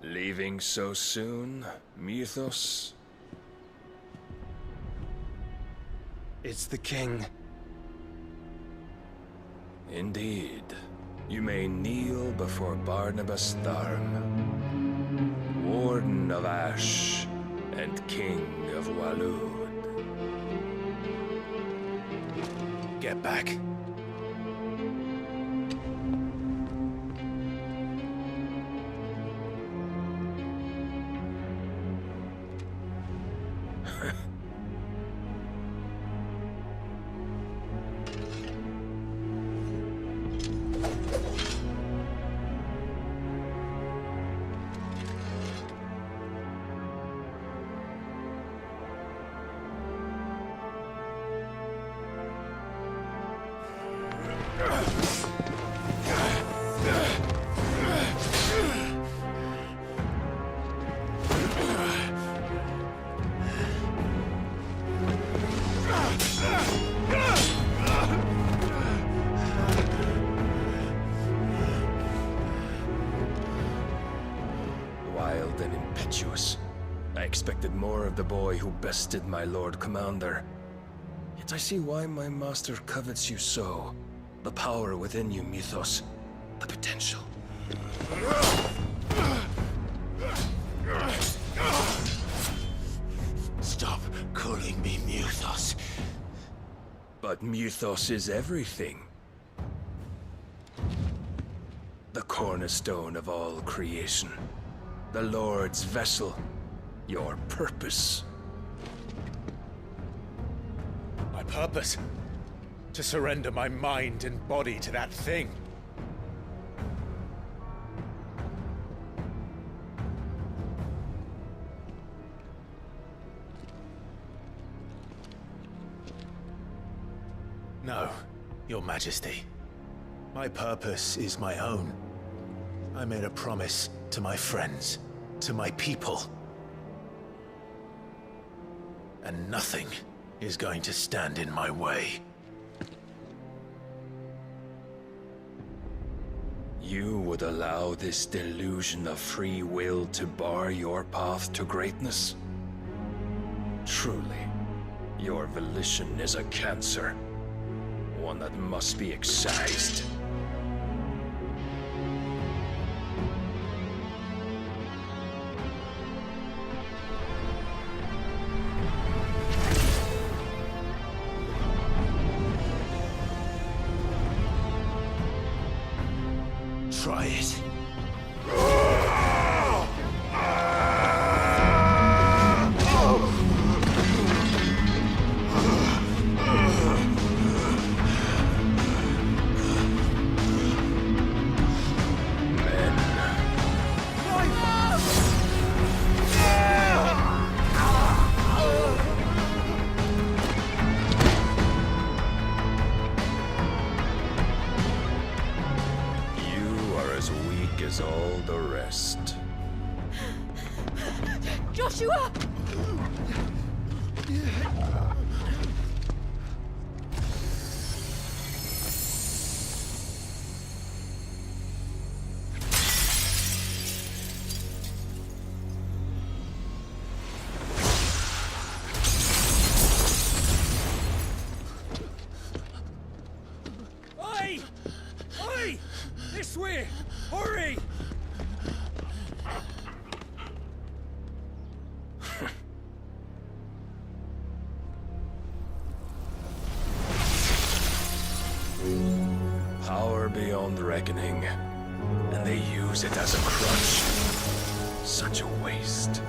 Leaving so soon, Mythos? It's the king. Indeed. You may kneel before Barnabas Tharm, Warden of Ash and King of Waloed. Get back. Wild and impetuous. I expected more of the boy who bested my Lord Commander. Yet I see why my master covets you so. The power within you, Mythos. The potential. Stop calling me Mythos. But Mythos is everything. The cornerstone of all creation. The Lord's vessel. Your purpose. My purpose? To surrender my mind and body to that thing. No, Your Majesty. My purpose is my own. I made a promise to my friends, to my people. And nothing is going to stand in my way. You would allow this delusion of free will to bar your path to greatness? Truly, your volition is a cancer. One that must be excised. Try it. As all the rest. Joshua! Oi! Oi! This way! Hurry! Power beyond reckoning, and they use it as a crutch. Such a waste.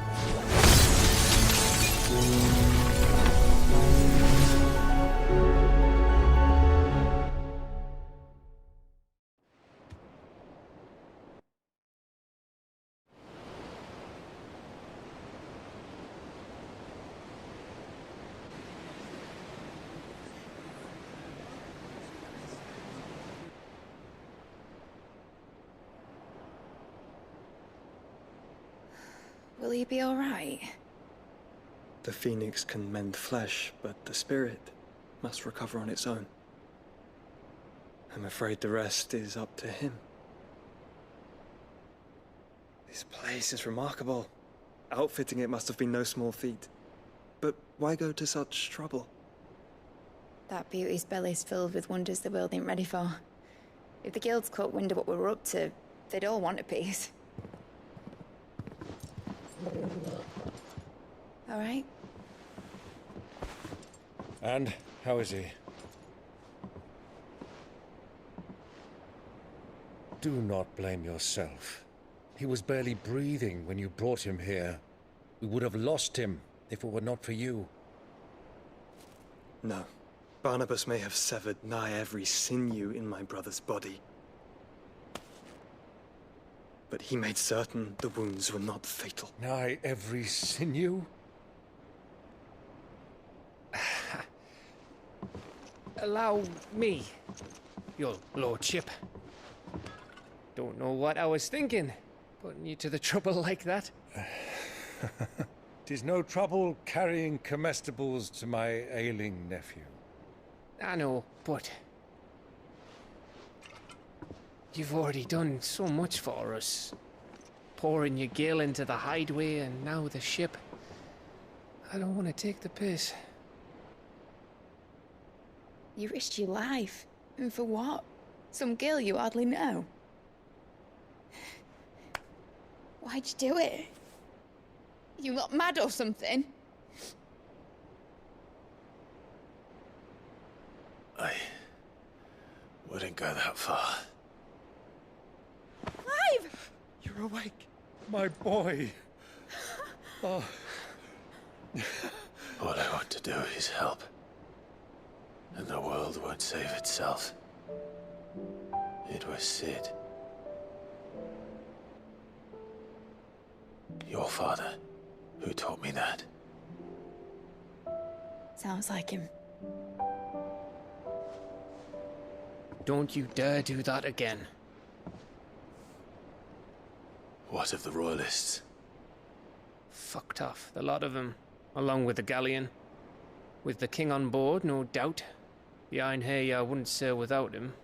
Will he be all right? The phoenix can mend flesh, but the spirit must recover on its own. I'm afraid the rest is up to him. This place is remarkable. Outfitting it must have been no small feat. But why go to such trouble? That beauty's belly's filled with wonders the world ain't ready for. If the guilds caught wind of what we were up to, they'd all want a piece. All right? And how is he? Do not blame yourself. He was barely breathing when you brought him here. We would have lost him if it were not for you. No. Barnabas may have severed nigh every sinew in my brother's body. But he made certain the wounds were not fatal. Nigh every sinew? Allow me, your lordship. Don't know what I was thinking, putting you to the trouble like that. 'Tis no trouble carrying comestibles to my ailing nephew. I know, but you've already done so much for us. Pouring your gil into the hideaway and now the ship. I don't want to take the piss. You risked your life. And for what? Some girl you hardly know. Why'd you do it? You not mad or something? I wouldn't go that far. Clive! You're awake, my boy. Oh. All I want to do is help. And the world won't save itself. It was Sid. Your father, who taught me that. Sounds like him. Don't you dare do that again. What of the Royalists? Fucked off, the lot of them, along with the galleon. With the king on board, no doubt. Behind here, I wouldn't sail without him.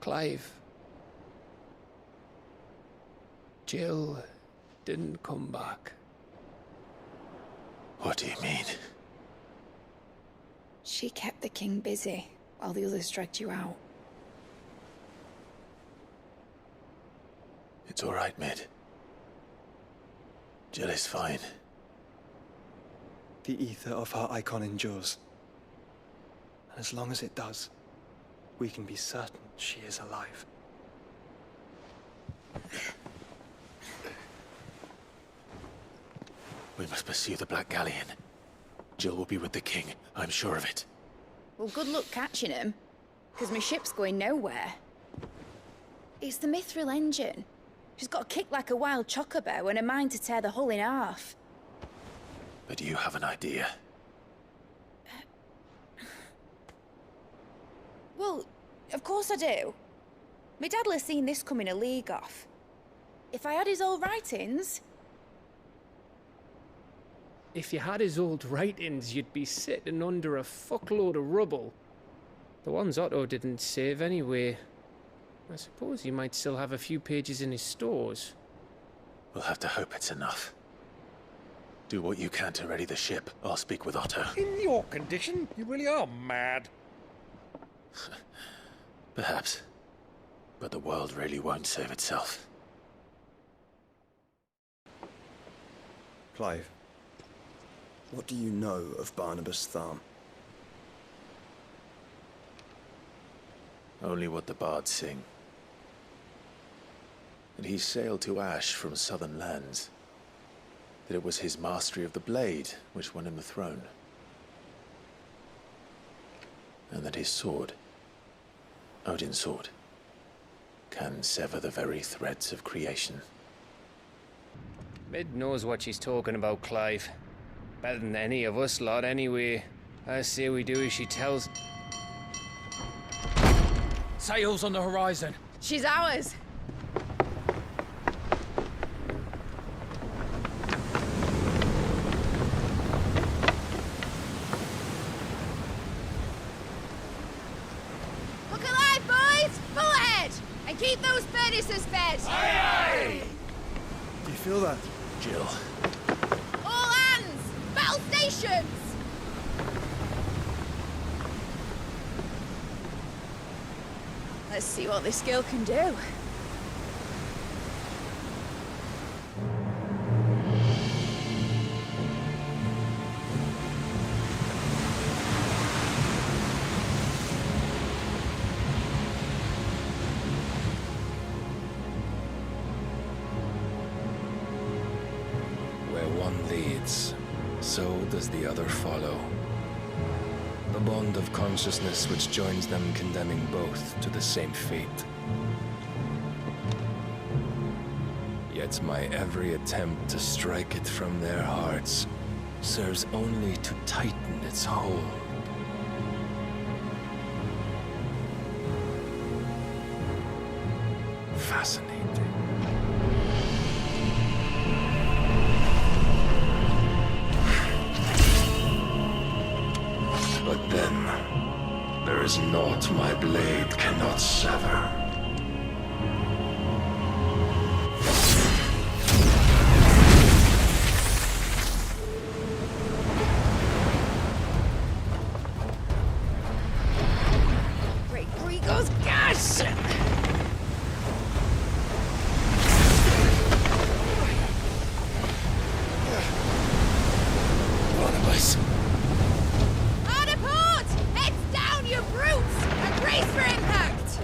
Clive. Jill didn't come back. What do you mean? She kept the king busy while the others dragged you out. It's all right, Mid. Jill is fine. The ether of her icon endures. And as long as it does, we can be certain she is alive. We must pursue the Black Galleon. Jill will be with the king, I'm sure of it. Well, good luck catching him, because my ship's going nowhere. It's the Mithril engine. She's got a kick like a wild chocobo and a mind to tear the hull in half. But you have an idea. Well, of course I do. My dad'll have seen this coming a league off. If I had his old writings... If you had his old writings, you'd be sitting under a fuckload of rubble. The ones Otto didn't save anyway. I suppose he might still have a few pages in his stores. We'll have to hope it's enough. Do what you can to ready the ship. I'll speak with Otto. In your condition, you really are mad. Perhaps. But the world really won't save itself. Clive, what do you know of Barnabas Tharm? Only what the bards sing. That he sailed to Ash from southern lands. That it was his mastery of the blade which won him the throne. And that his sword, Odin's sword, can sever the very threads of creation. Mid knows what she's talking about, Clive. Better than any of us lot, anyway. I say we do as she tells. Sails on the horizon. She's ours! Look alive, boys! Full ahead! And keep those furnaces fed! Do you feel that? Jill. All hands! Battle stations! Let's see what this girl can do. Where one leads, so does the other follow. The bond of consciousness which joins them condemning both to the same fate. Yet my every attempt to strike it from their hearts serves only to tighten its hold. Fascinating. But then, there is naught my blade cannot sever. Great Grigor's gas! Barnabas. Hard a port! Heads down, you brutes! And brace for impact!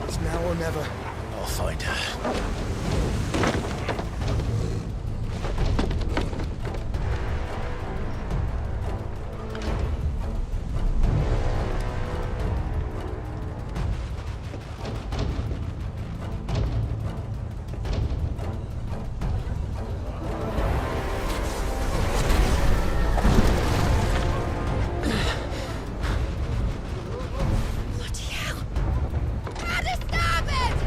It's now or never. I'll find her. Bloody hell! Hard a starboard!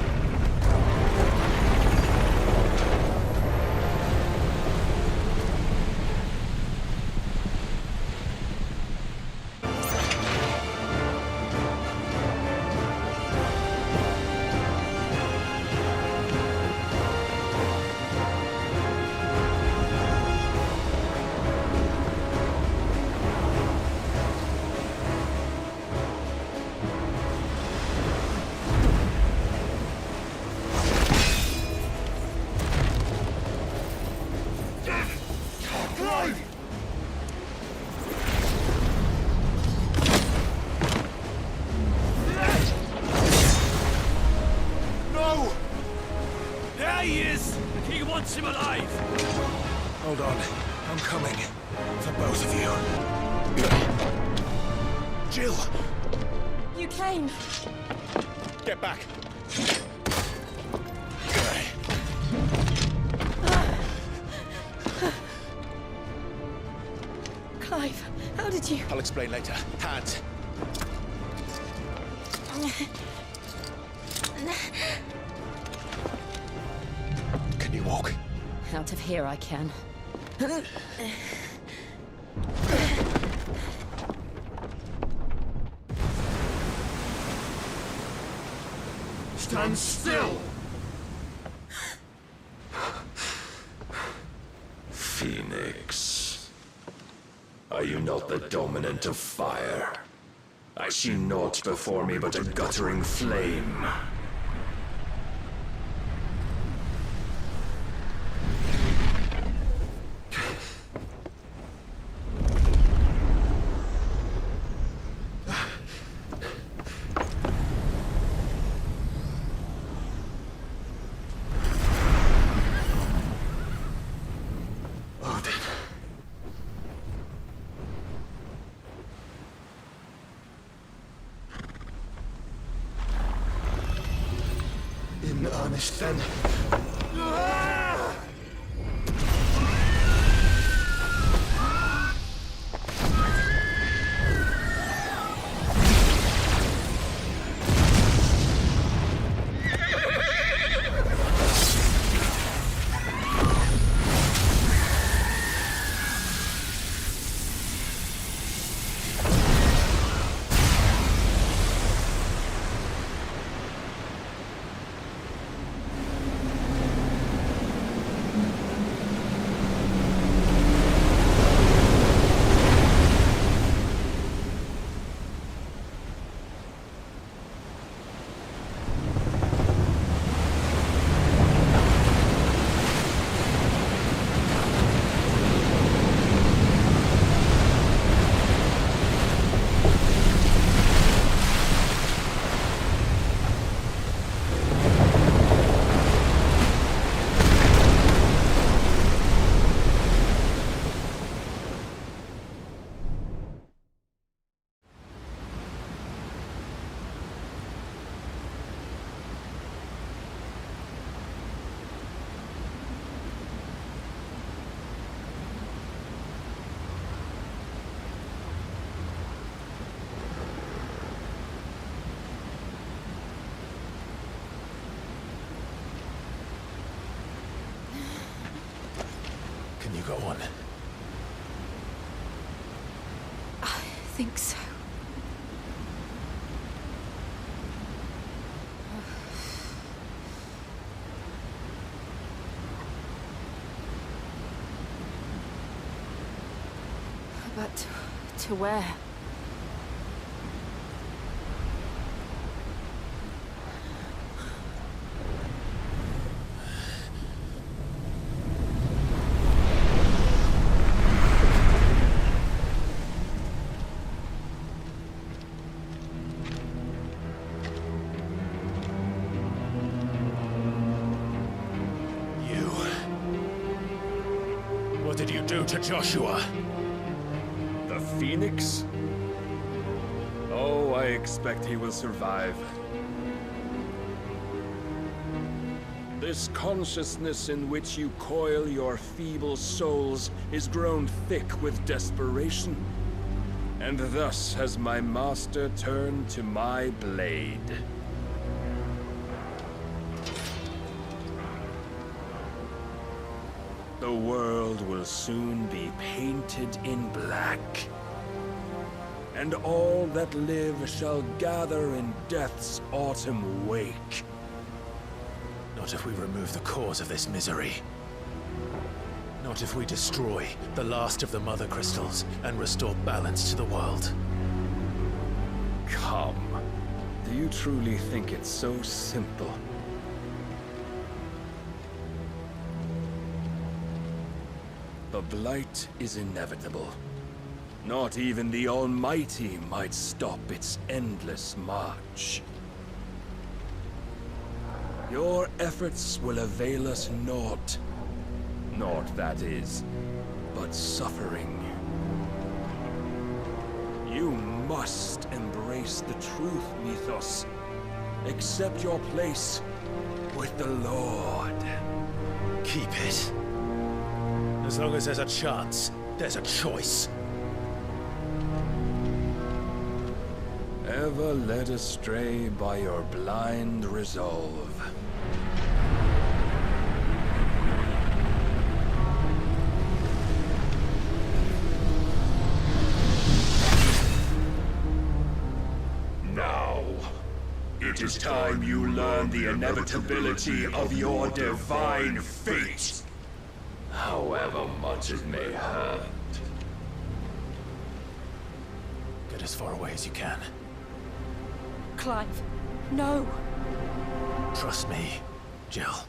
Clive! No! There he is! The king wants him alive! Hold on. I'm coming. For both of you. Jill! You came. Get back! Clive, how did you... I'll explain later. Hands. Can you walk? Out of here I can. Stand still! Phoenix. Are you not the dominant of fire? I see naught before me but a guttering flame. punished then. Can you go on? I think so. But to where? What did you do to Joshua? The Phoenix? Oh, I expect he will survive. This consciousness in which you coil your feeble souls is grown thick with desperation. And thus has my master turned to my blade. The world will soon be painted in black. And all that live shall gather in death's autumn wake. Not if we remove the cause of this misery. Not if we destroy the last of the Mother Crystals and restore balance to the world. Come. Do you truly think it's so simple? The Blight is inevitable. Not even the Almighty might stop its endless march. Your efforts will avail us naught. Naught, that is, but suffering. You must embrace the truth, Mythos. Accept your place with the Lord. Keep it. As long as there's a chance, there's a choice. Ever led astray by your blind resolve. Now, it is time you learn the inevitability of your divine fate. However much it may hurt. Get as far away as you can. Clive, no. Trust me, Jill.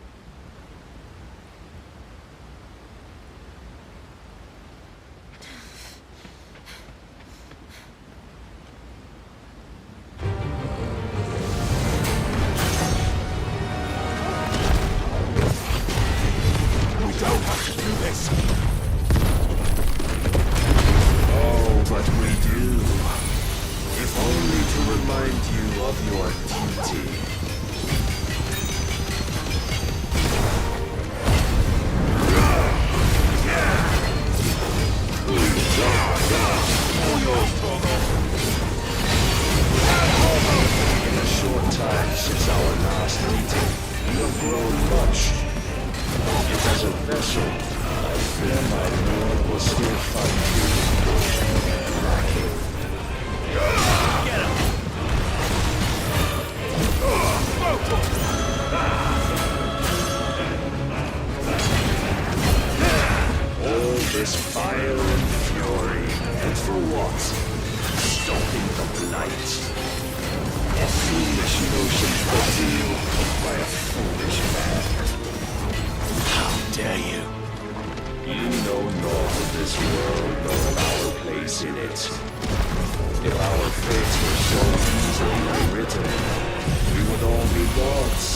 If our fates were so easily written, we would all be gods.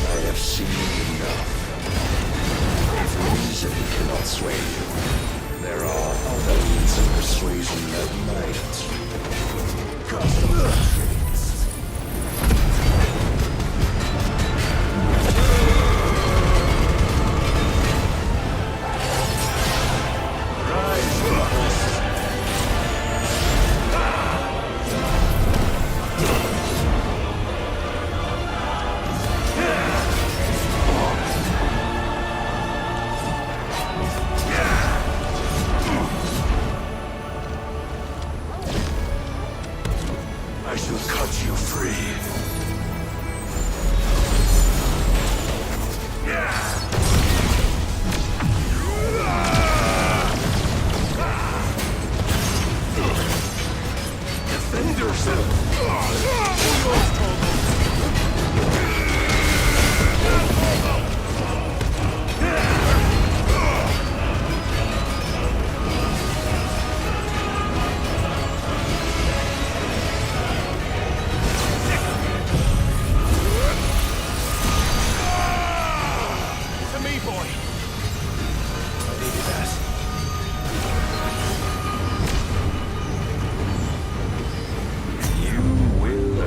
I have seen enough. If reason cannot sway you, there are other means of persuasion that might. I shall cut you free. Defend yourself!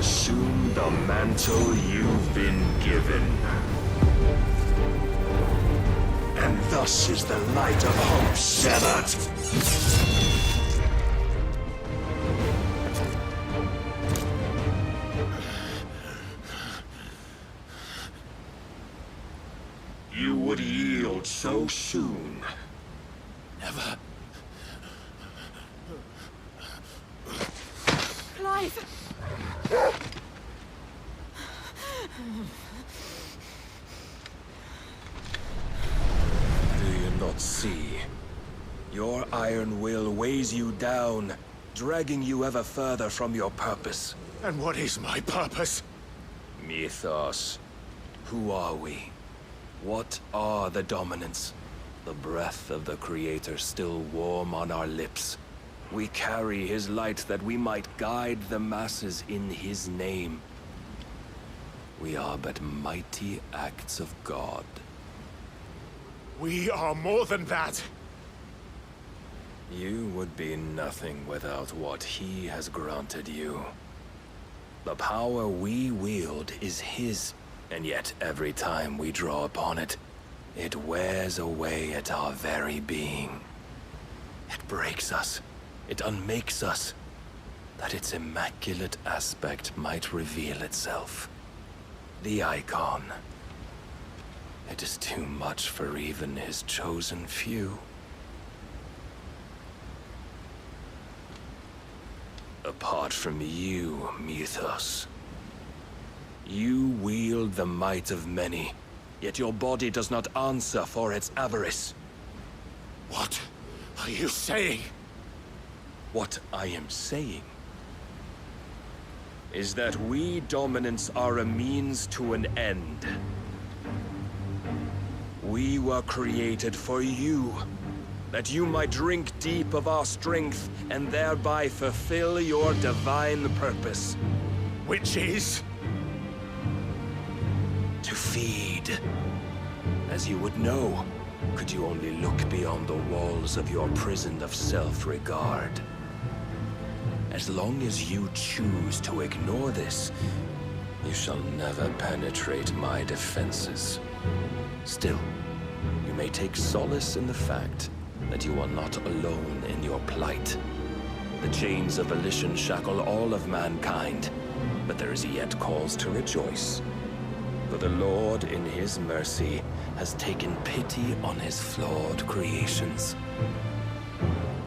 Assume the mantle you've been given. And thus is the light of hope severed. You would yield so soon. Never. Clive! Do you not see? Your iron will weighs you down, dragging you ever further from your purpose. And what is my purpose? Mythos. Who are we? What are the dominants? The breath of the Creator still warm on our lips. We carry his light that we might guide the masses in his name. We are but mighty acts of God. We are more than that. You would be nothing without what he has granted you. The power we wield is his, and yet every time we draw upon it, it wears away at our very being. It breaks us. It unmakes us, that its immaculate aspect might reveal itself. The icon. It is too much for even his chosen few. Apart from you, Mythos. You wield the might of many, yet your body does not answer for its avarice. What are you saying? What I am saying is that we dominants are a means to an end. We were created for you, that you might drink deep of our strength and thereby fulfill your divine purpose. Which is? To feed. As you would know, could you only look beyond the walls of your prison of self-regard. As long as you choose to ignore this, you shall never penetrate my defenses. Still, you may take solace in the fact that you are not alone in your plight. The chains of volition shackle all of mankind, but there is yet cause to rejoice. For the Lord, in his mercy, has taken pity on his flawed creations,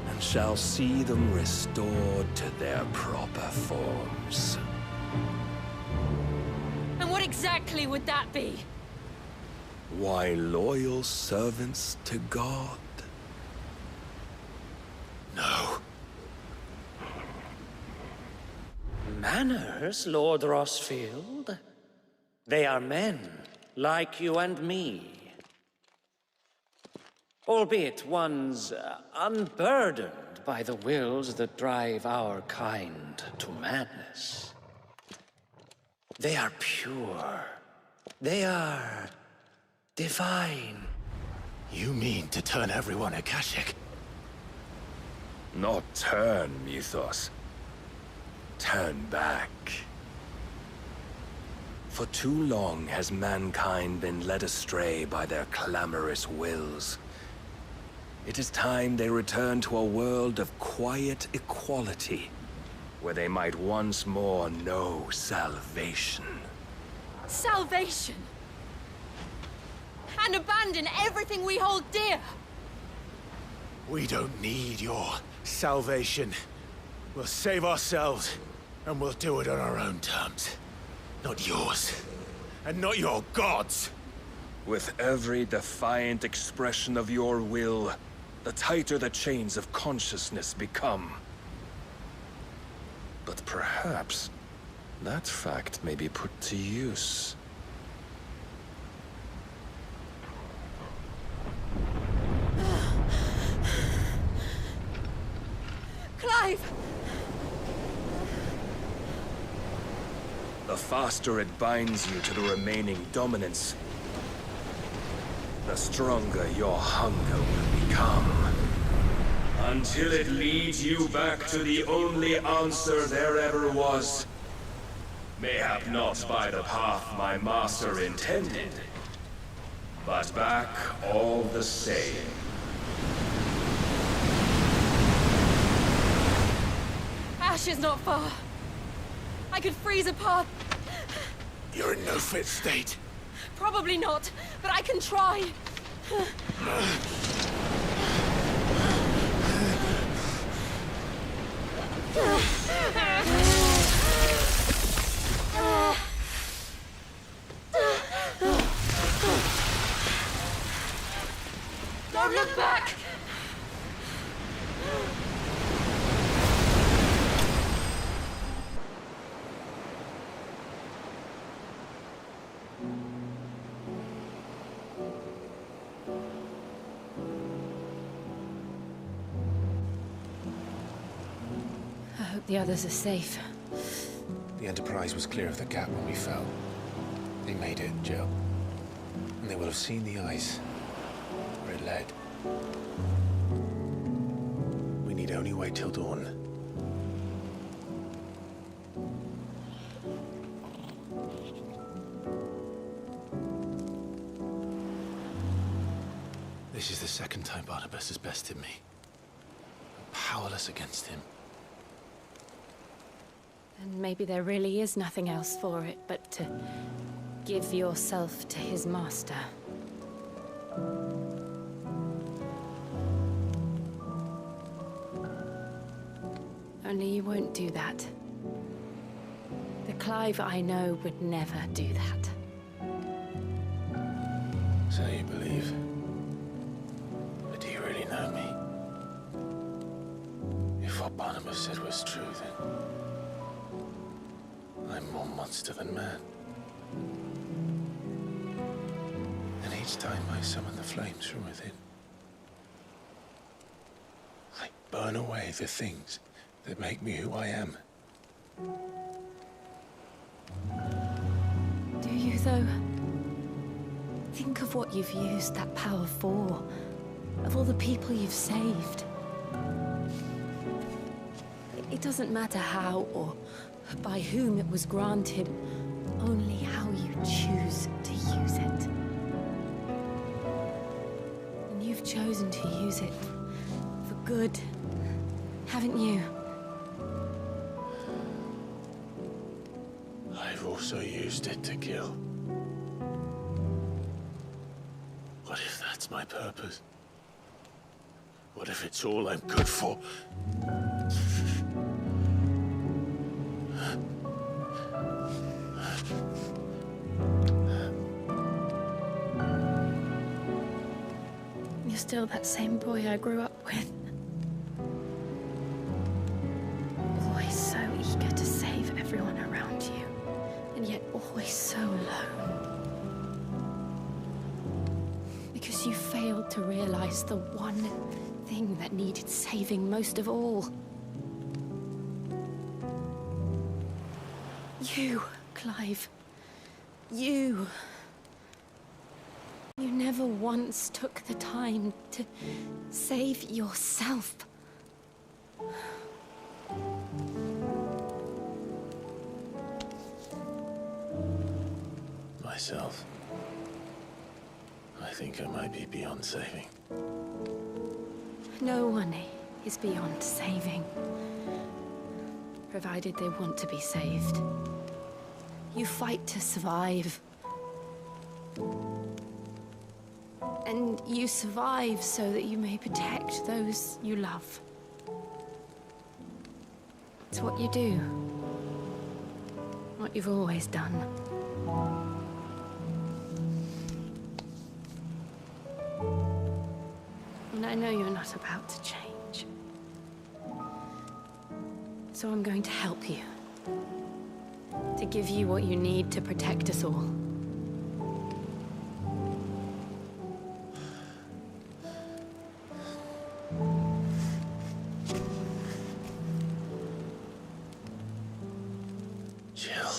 and shall see them restored to their proper forms. And what exactly would that be? Why, loyal servants to God. Manners, Lord Rossfield? They are men, like you and me. Albeit ones unburdened by the wills that drive our kind to madness. They are pure. They are divine. You mean to turn everyone Akashic? Not turn, Mythos. Turn back. For too long has mankind been led astray by their clamorous wills. It is time they return to a world of quiet equality, where they might once more know salvation. Salvation! And abandon everything we hold dear! We don't need your salvation. We'll save ourselves, and we'll do it on our own terms. Not yours, and not your gods! With every defiant expression of your will, the tighter the chains of consciousness become. But perhaps that fact may be put to use. Clive! The faster it binds you to the remaining dominance, the stronger your hunger will become. Until it leads you back to the only answer there ever was. Mayhap not by the path my master intended, but back all the same. Ash is not far. I could freeze a path. You're in no fit state. Probably not, but I can try. Don't look back! I hope the others are safe. The Enterprise was clear of the gap when we fell. They made it, Jill. And they will have seen the ice where it led. We need only wait till dawn. This is the second time Barnabas has bested me. I'm powerless against him. And maybe there really is nothing else for it but to give yourself to his master. Only you won't do that. The Clive I know would never do that. So you believe? But do you really know me? If what Barnabas said was true, then I'm more monster than man. And each time I summon the flames from within, I burn away the things that make me who I am. Do you, though? Think of what you've used that power for. Of all the people you've saved. It doesn't matter how or by whom it was granted, only how you choose to use it. And you've chosen to use it for good, haven't you? I've also used it to kill. What if that's my purpose? What if it's all I'm good for? You're still that same boy I grew up with. Always so eager to save everyone. everyone around you, and yet always so alone. Because you failed to realize the one thing that needed saving most of all. You, Clive. You. You never once took the time to save yourself. Myself. I think I might be beyond saving. No one is beyond saving, provided they want to be saved. You fight to survive. And you survive so that you may protect those you love. It's what you do. What you've always done. And I know you're not about to change. So I'm going to help you. To give you what you need to protect us all. Jill.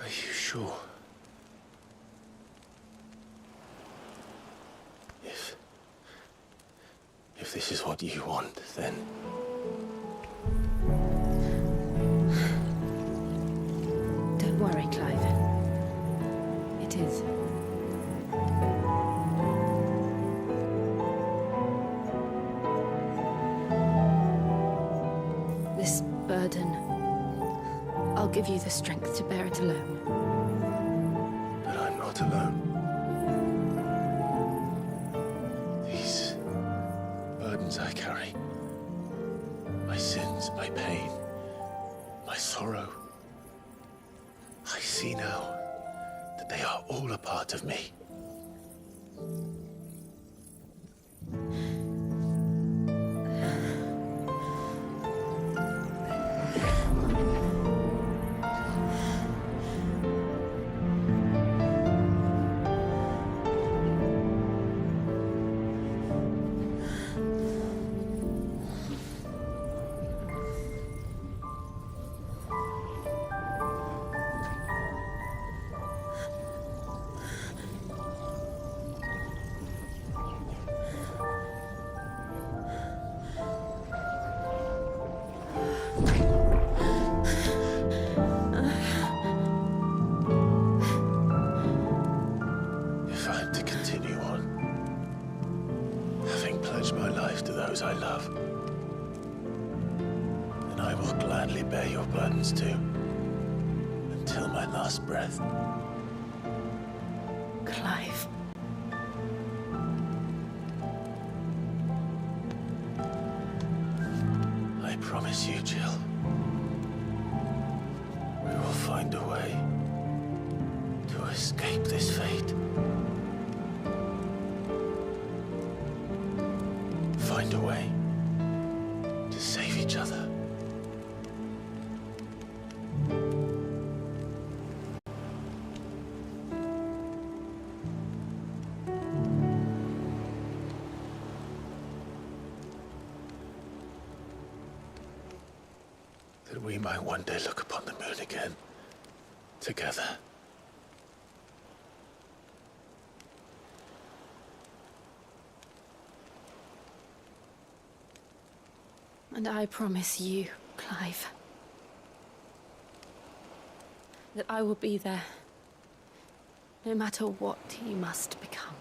Are you sure? If this is what you want, then... Don't worry, Clive. It is. This burden, I'll give you the strength to bear it alone. But I'm not alone. These burdens I carry, my sins, my pain, my sorrow, I see now that they are all a part of me. I love, then I will gladly bear your burdens too, until my last breath. Clive. I promise you, Jill, we will find a way to escape this fate. Find a way to save each other. That we might one day look upon the moon again, together. And I promise you, Clive, that I will be there, no matter what you must become.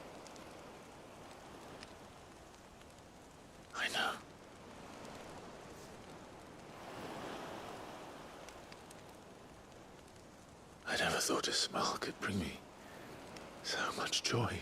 I know. I never thought a smile could bring me so much joy.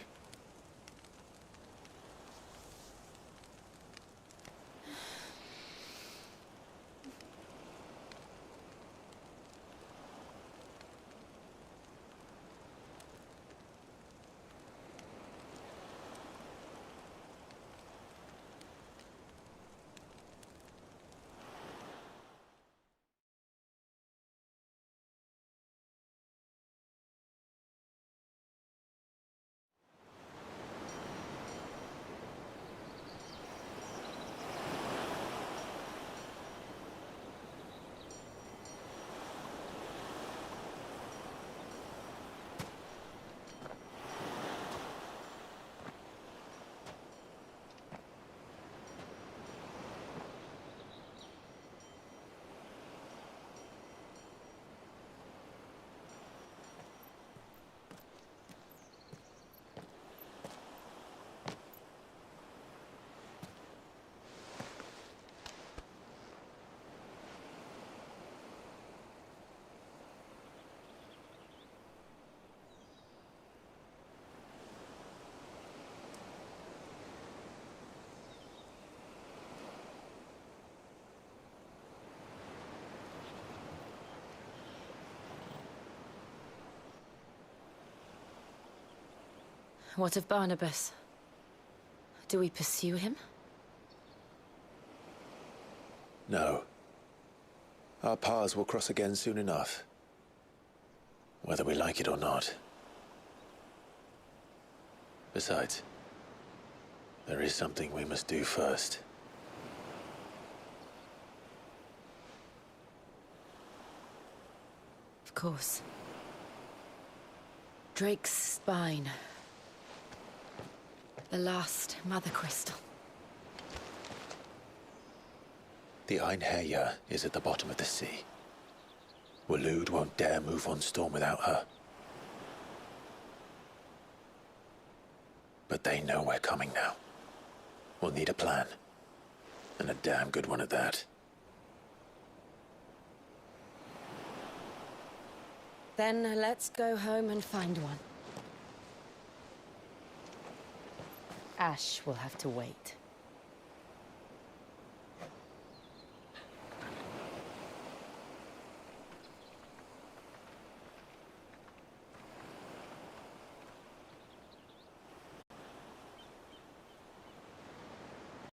What of Barnabas? Do we pursue him? No. Our paths will cross again soon enough. Whether we like it or not. Besides, there is something we must do first. Of course. Drake's spine. The last Mother Crystal. The Einherja is at the bottom of the sea. Waloed won't dare move on Storm without her. But they know we're coming now. We'll need a plan. And a damn good one at that. Then let's go home and find one. Ash will have to wait.